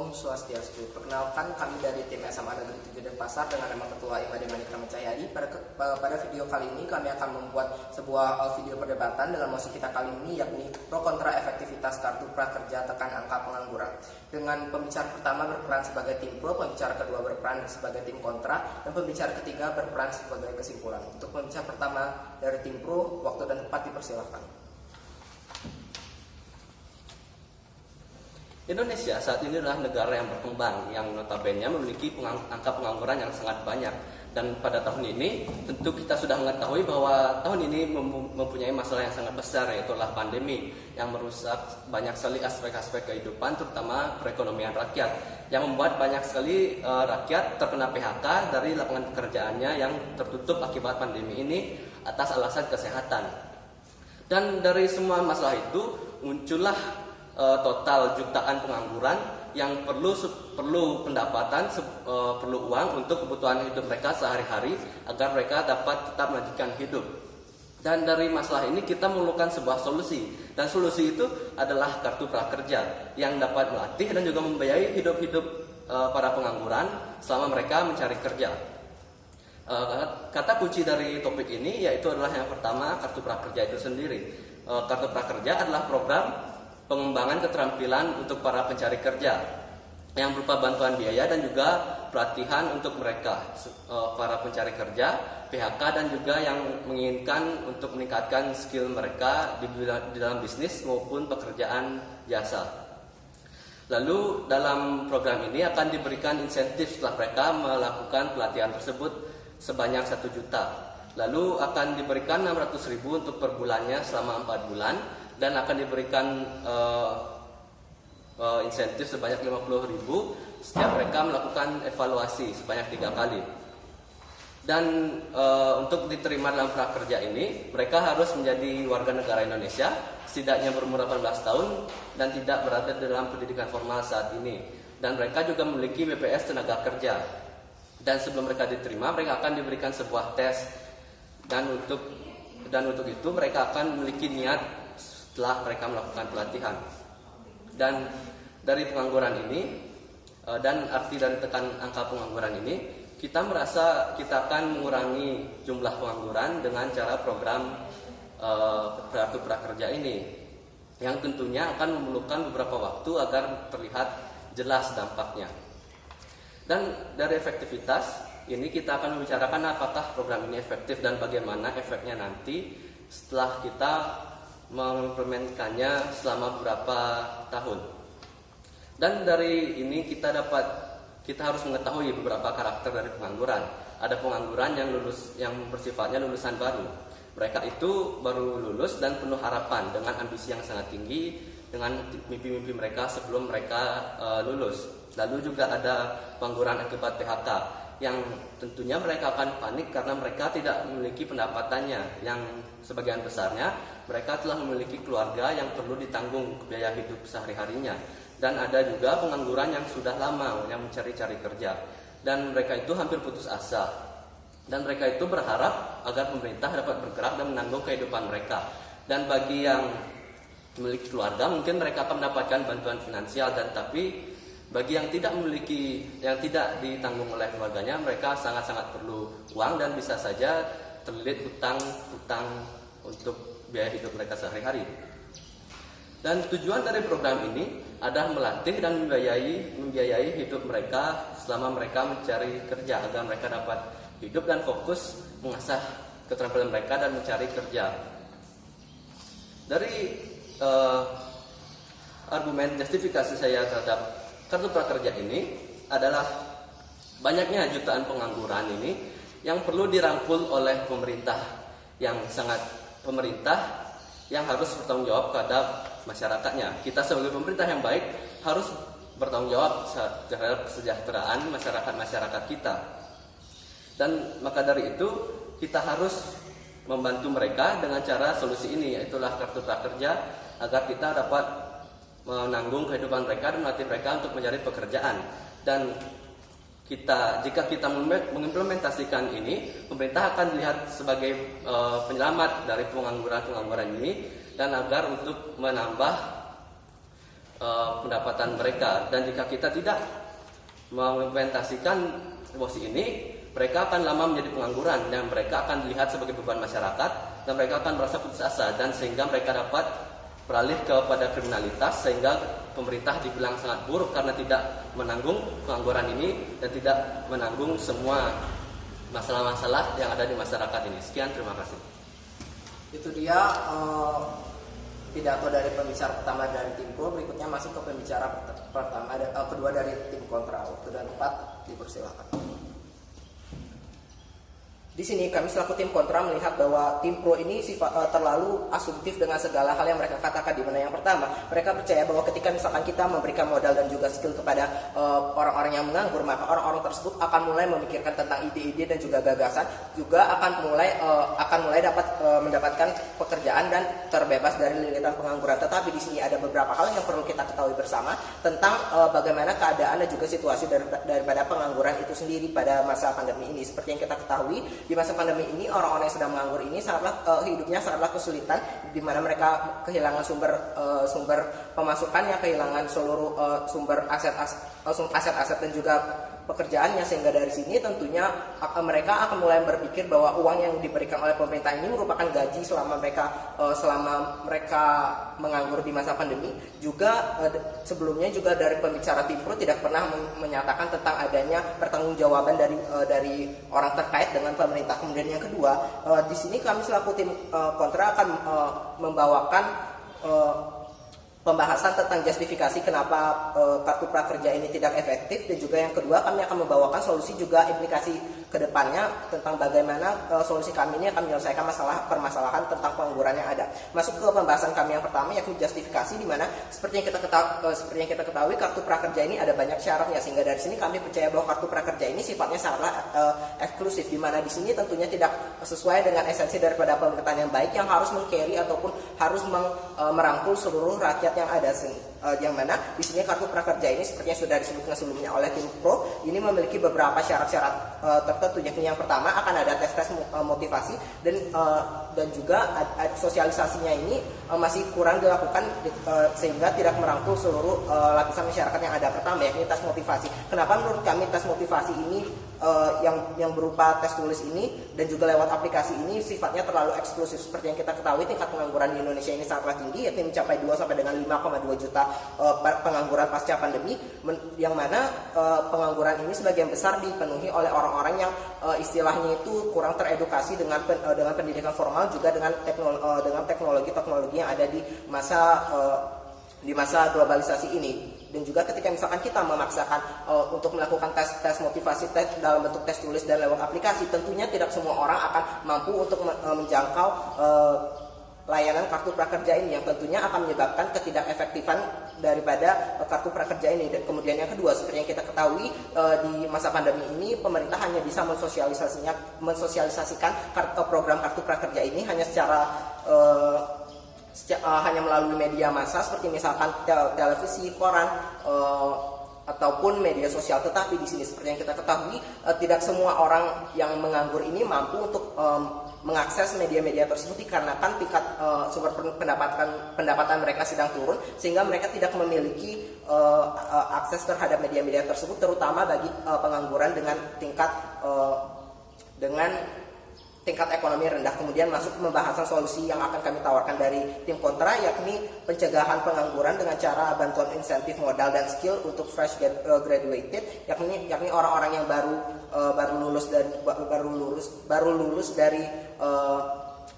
Om Swastiastu. Perkenalkan, kami dari tim SMA Negeri 7 Denpasar dengan nama Ketua Imade Manik Ramacayadi. Pada video kali ini kami akan membuat sebuah video perdebatan dalam mosi kita kali ini, yakni pro kontra efektivitas kartu prakerja tekan angka pengangguran. Dengan pembicara pertama berperan sebagai tim pro, pembicara kedua berperan sebagai tim kontra, dan pembicara ketiga berperan sebagai kesimpulan. Untuk pembicara pertama dari tim pro, waktu dan tempat dipersilahkan. Indonesia saat ini adalah negara yang berkembang yang notabene memiliki angka pengangguran yang sangat banyak, dan pada tahun ini tentu kita sudah mengetahui bahwa tahun ini mempunyai masalah yang sangat besar, yaitu pandemi yang merusak banyak sekali aspek-aspek kehidupan, terutama perekonomian rakyat, yang membuat banyak sekali rakyat terkena PHK dari lapangan pekerjaannya yang tertutup akibat pandemi ini atas alasan kesehatan. Dan dari semua masalah itu muncullah total jutaan pengangguran yang perlu pendapatan, perlu uang untuk kebutuhan hidup mereka sehari-hari agar mereka dapat tetap melanjutkan hidup. Dan dari masalah ini kita memerlukan sebuah solusi, dan solusi itu adalah kartu prakerja yang dapat melatih dan juga membiayai hidup-hidup para pengangguran selama mereka mencari kerja. Kata kunci dari topik ini yaitu adalah yang pertama, kartu prakerja itu sendiri. Kartu prakerja adalah program pengembangan keterampilan untuk para pencari kerja yang berupa bantuan biaya dan juga pelatihan untuk mereka, para pencari kerja, PHK, dan juga yang menginginkan untuk meningkatkan skill mereka di dalam bisnis maupun pekerjaan jasa. Lalu dalam program ini akan diberikan insentif setelah mereka melakukan pelatihan tersebut sebanyak 1 juta. Lalu akan diberikan 600.000 untuk per bulannya selama 4 bulan. Dan akan diberikan insentif sebanyak 50.000 setiap mereka melakukan evaluasi sebanyak 3 kali. Dan untuk diterima dalam prakerja ini, mereka harus menjadi warga negara Indonesia, setidaknya berumur 18 tahun dan tidak berada dalam pendidikan formal saat ini. Dan mereka juga memiliki BPS tenaga kerja. Dan sebelum mereka diterima, mereka akan diberikan sebuah tes. Dan untuk itu mereka akan memiliki niat setelah mereka melakukan pelatihan. Dan dari pengangguran ini dan arti dari tekan angka pengangguran ini, kita merasa kita akan mengurangi jumlah pengangguran dengan cara program kartu prakerja ini, yang tentunya akan memerlukan beberapa waktu agar terlihat jelas dampaknya. Dan dari efektivitas ini kita akan membicarakan apakah program ini efektif dan bagaimana efeknya nanti setelah kita mengimplementasikannya selama beberapa tahun. Dan dari ini kita harus mengetahui beberapa karakter dari pengangguran. Ada pengangguran yang bersifatnya lulusan baru. Mereka itu baru lulus dan penuh harapan dengan ambisi yang sangat tinggi dengan mimpi-mimpi mereka sebelum mereka lulus. Lalu juga ada pengangguran akibat PHK yang tentunya mereka akan panik karena mereka tidak memiliki pendapatannya, yang sebagian besarnya mereka telah memiliki keluarga yang perlu ditanggung biaya hidup sehari-harinya. Dan ada juga pengangguran yang sudah lama yang mencari-cari kerja, dan mereka itu hampir putus asa, dan mereka itu berharap agar pemerintah dapat bergerak dan menanggung kehidupan mereka. Dan bagi yang memiliki keluarga, mungkin mereka akan mendapatkan bantuan finansial, dan tapi bagi yang tidak memiliki, yang tidak ditanggung oleh keluarganya, mereka sangat-sangat perlu uang dan bisa saja terlilit hutang untuk biaya hidup mereka sehari-hari. Dan tujuan dari program ini adalah melatih dan membiayai hidup mereka selama mereka mencari kerja, agar mereka dapat hidup dan fokus mengasah keterampilan mereka dan mencari kerja. Dari argumen justifikasi saya terhadap kartu prakerja ini adalah banyaknya jutaan pengangguran ini yang perlu dirangkul oleh pemerintah yang harus bertanggung jawab terhadap masyarakatnya. Kita sebagai pemerintah yang baik harus bertanggung jawab terhadap kesejahteraan masyarakat kita. Dan maka dari itu kita harus membantu mereka dengan cara solusi ini, yaitu kartu prakerja, agar kita dapat menanggung kehidupan mereka dan melatih mereka untuk mencari pekerjaan. Dan jika kita mengimplementasikan ini, pemerintah akan dilihat sebagai penyelamat dari pengangguran ini, dan agar untuk menambah pendapatan mereka, dan jika kita tidak mengimplementasikan posisi ini, mereka akan lama menjadi pengangguran dan mereka akan dilihat sebagai beban masyarakat dan mereka akan merasa putus asa, dan sehingga mereka dapat beralih kepada kriminalitas, sehingga pemerintah dibilang sangat buruk karena tidak menanggung pengangguran ini dan tidak menanggung semua masalah-masalah yang ada di masyarakat ini. Sekian, terima kasih. Itu dia pidato dari pembicara pertama dari tim pro. Berikutnya masuk ke pembicara kedua dari tim kontra. Waktu dan tempat dipersilakan. Di sini kami selaku tim kontra melihat bahwa tim pro ini terlalu asumtif dengan segala hal yang mereka katakan. Di mana yang pertama, mereka percaya bahwa ketika misalkan kita memberikan modal dan juga skill kepada orang-orang yang menganggur, maka orang-orang tersebut akan mulai memikirkan tentang ide-ide dan juga gagasan, juga akan mulai dapat mendapatkan pekerjaan dan terbebas dari lilitan pengangguran. Tetapi di sini ada beberapa hal yang perlu kita ketahui bersama tentang bagaimana keadaan dan juga situasi daripada pengangguran itu sendiri pada masa pandemi ini. Seperti yang kita ketahui, di masa pandemi ini orang-orang yang sedang menganggur ini hidupnya sangatlah kesulitan, di mana mereka kehilangan sumber pemasukannya, kehilangan seluruh sumber aset-aset dan juga pekerjaannya, sehingga dari sini tentunya mereka akan mulai berpikir bahwa uang yang diberikan oleh pemerintah ini merupakan gaji selama mereka menganggur di masa pandemi. Juga sebelumnya juga dari pembicara tim pro tidak pernah menyatakan tentang adanya pertanggungjawaban dari orang terkait dengan pemerintah. Kemudian yang kedua, di sini kami selaku tim kontra akan membawakan pembahasan tentang justifikasi kenapa kartu prakerja ini tidak efektif, dan juga yang kedua kami akan membawakan solusi juga implikasi ke depannya tentang bagaimana solusi kami ini akan menyelesaikan permasalahan tentang pengangguran yang ada. Masuk ke pembahasan kami yang pertama, yakni justifikasi, di mana seperti yang kita ketahui kartu prakerja ini ada banyak syaratnya, sehingga dari sini kami percaya bahwa kartu prakerja ini sifatnya sangatlah eksklusif, di mana di sini tentunya tidak sesuai dengan esensi daripada pemerintahan yang baik yang harus meng-carry ataupun harus merangkul seluruh rakyat yang ada, yang mana di sini kartu prakerja ini seperti yang sudah disebutkan sebelumnya oleh tim pro ini memiliki beberapa syarat-syarat tertentu, yakni yang pertama akan ada tes motivasi dan juga sosialisasinya ini masih kurang dilakukan sehingga tidak merangkul seluruh lapisan masyarakat yang ada. Pertama, yakni tes motivasi. Kenapa menurut kami tes motivasi ini yang berupa tes tulis ini dan juga lewat aplikasi ini sifatnya terlalu eksklusif? Seperti yang kita ketahui, tingkat pengangguran di Indonesia ini sangatlah tinggi, yakni mencapai 2 sampai dengan 5,2 juta pengangguran pasca pandemi, yang mana pengangguran ini sebagian besar dipenuhi oleh orang-orang yang istilahnya itu kurang teredukasi dengan pendidikan formal, juga dengan teknologi yang ada di masa globalisasi ini. Dan juga ketika misalkan kita memaksakan untuk melakukan tes motivasi dalam bentuk tes tulis dan lewat aplikasi, tentunya tidak semua orang akan mampu untuk menjangkau layanan kartu prakerja ini, yang tentunya akan menyebabkan ketidakefektifan daripada kartu prakerja ini. Dan kemudian yang kedua, seperti yang kita ketahui di masa pandemi ini pemerintah hanya bisa mensosialisasikan program kartu prakerja ini hanya hanya melalui media massa seperti misalkan televisi, koran, ataupun media sosial. Tetapi di sini seperti yang kita ketahui tidak semua orang yang menganggur ini mampu untuk mengakses media-media tersebut, dikarenakan tingkat sumber pendapatan mereka sedang turun, sehingga mereka tidak memiliki akses terhadap media-media tersebut, terutama bagi pengangguran dengan tingkat ekonomi rendah. Kemudian masuk ke pembahasan solusi yang akan kami tawarkan dari tim kontra, yakni pencegahan pengangguran dengan cara bantuan insentif modal dan skill untuk fresh graduated, yakni orang-orang yang baru lulus dari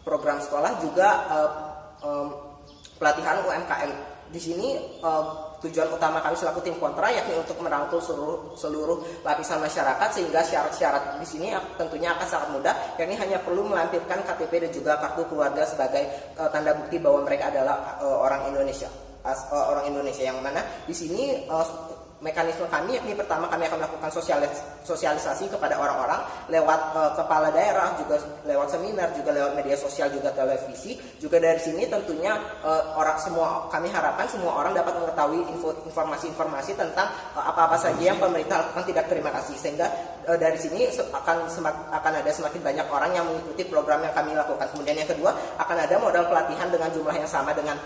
program sekolah, juga pelatihan UMKM. Di sini tujuan utama kami selaku tim kontra yakni untuk merangkul seluruh lapisan masyarakat, sehingga syarat-syarat di sini tentunya akan sangat mudah, yakni hanya perlu melampirkan KTP dan juga kartu keluarga sebagai tanda bukti bahwa mereka adalah orang Indonesia, yang mana di sini mekanisme kami, yakni pertama kami akan melakukan sosialisasi kepada orang-orang lewat kepala daerah, juga lewat seminar, juga lewat media sosial, juga televisi. Juga dari sini tentunya kami harapkan semua orang dapat mengetahui informasi-informasi tentang apa-apa saja yang pemerintah lakukan tidak terima kasih, sehingga dari sini akan ada semakin banyak orang yang mengikuti program yang kami lakukan. Kemudian yang kedua, akan ada modal pelatihan dengan jumlah yang sama dengan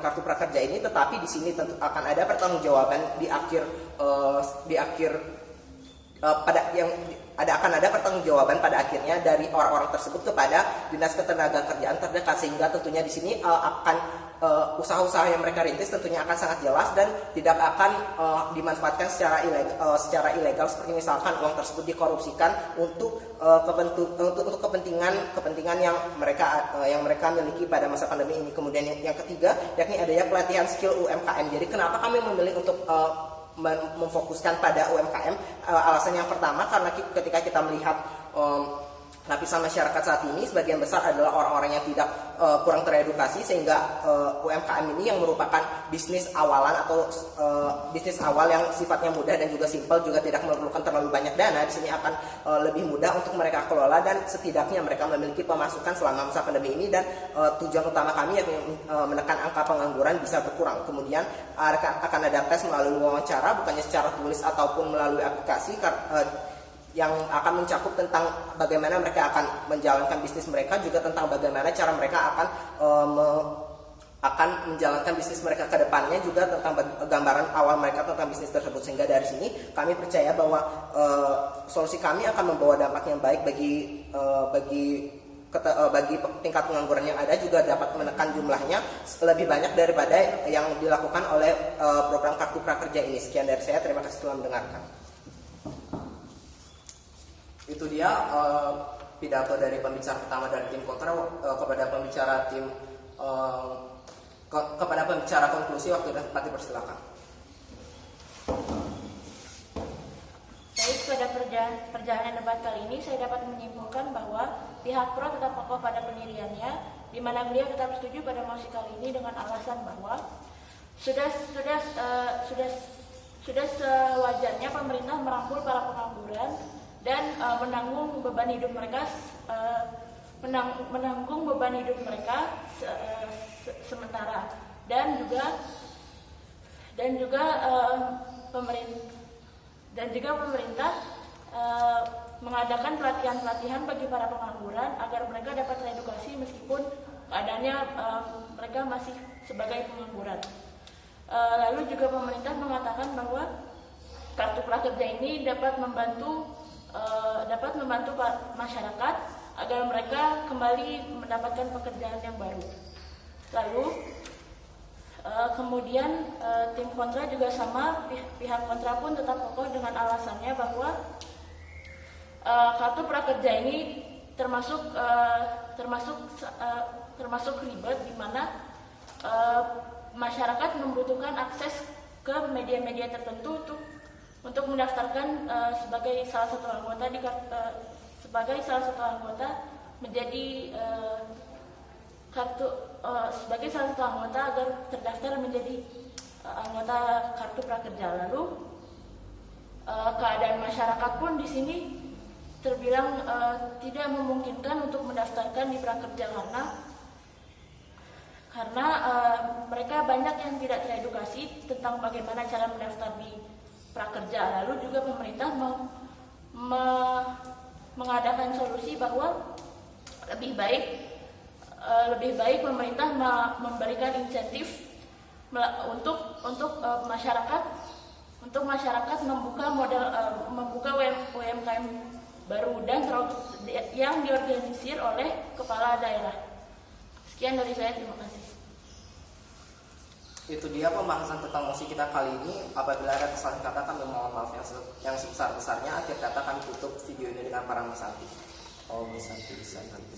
kartu prakerja ini, tetapi di sini tentu akan ada pertanggungjawaban akan ada pertanggungjawaban pada akhirnya dari orang-orang tersebut kepada dinas ketenagakerjaan terdekat, sehingga tentunya di sini usaha-usaha yang mereka rintis tentunya akan sangat jelas dan tidak akan dimanfaatkan secara ilegal seperti misalkan uang tersebut dikorupsikan untuk kepentingan yang mereka miliki pada masa pandemi ini. Kemudian yang ketiga, yakni adanya pelatihan skill UMKM. Jadi kenapa kami memilih untuk memfokuskan pada UMKM? Alasan yang pertama, karena ketika kita melihat lapisan masyarakat saat ini sebagian besar adalah orang-orang yang tidak kurang teredukasi, sehingga UMKM ini yang merupakan bisnis awalan atau bisnis awal yang sifatnya mudah dan juga simpel, juga tidak memerlukan terlalu banyak dana. Di sini akan lebih mudah untuk mereka kelola dan setidaknya mereka memiliki pemasukan selama masa pandemi ini, dan tujuan utama kami yakni menekan angka pengangguran bisa berkurang. Kemudian akan ada tes melalui wawancara, bukannya secara tulis ataupun melalui aplikasi, yang akan mencakup tentang bagaimana mereka akan menjalankan bisnis mereka, juga tentang bagaimana cara mereka akan menjalankan bisnis mereka ke depannya, juga tentang gambaran awal mereka tentang bisnis tersebut. Sehingga dari sini kami percaya bahwa solusi kami akan membawa dampak yang baik bagi tingkat pengangguran yang ada, juga dapat menekan jumlahnya lebih banyak daripada yang dilakukan oleh program Kartu Prakerja ini. Sekian dari saya, terima kasih telah mendengarkan. Itu dia pidato dari pembicara pertama dari tim kontra. Kepada pembicara konklusi, waktu dan tempat dipersilakan. Baik, pada perjalanan debat kali ini saya dapat menyimpulkan bahwa pihak pro tetap kokoh pada pendiriannya, di mana beliau tetap setuju pada mosi kali ini dengan alasan bahwa sudah sewajarnya pemerintah merangkul para pengangguran dan menanggung beban hidup mereka sementara, dan juga pemerintah mengadakan pelatihan bagi para pengangguran agar mereka dapat teredukasi meskipun keadaannya mereka masih sebagai pengangguran. Lalu juga pemerintah mengatakan bahwa kartu prakerja ini dapat membantu masyarakat agar mereka kembali mendapatkan pekerjaan yang baru. Lalu kemudian tim kontra juga sama, pihak kontra pun tetap kokoh dengan alasannya bahwa kartu prakerja ini termasuk ribet, di mana masyarakat membutuhkan akses ke media-media tertentu untuk mendaftarkan sebagai salah satu anggota menjadi sebagai salah satu anggota agar terdaftar menjadi anggota kartu prakerja. Lalu keadaan masyarakat pun di sini terbilang tidak memungkinkan untuk mendaftarkan di prakerja karena mereka banyak yang tidak teredukasi tentang bagaimana cara mendaftar di prakerja. Lalu juga pemerintah mengadakan solusi bahwa lebih baik pemerintah memberikan insentif untuk masyarakat membuka UMKM baru dan yang diorganisir oleh kepala daerah. Sekian dari saya, terima kasih. Itu dia pembahasan tentang mosi kita kali ini. Apabila ada kesalahan kata, kami mohon maaf yang sebesar-besarnya. Akhir kata, kami tutup video ini dengan para Mas Santi. Oh, Mas Santi bisa nanti.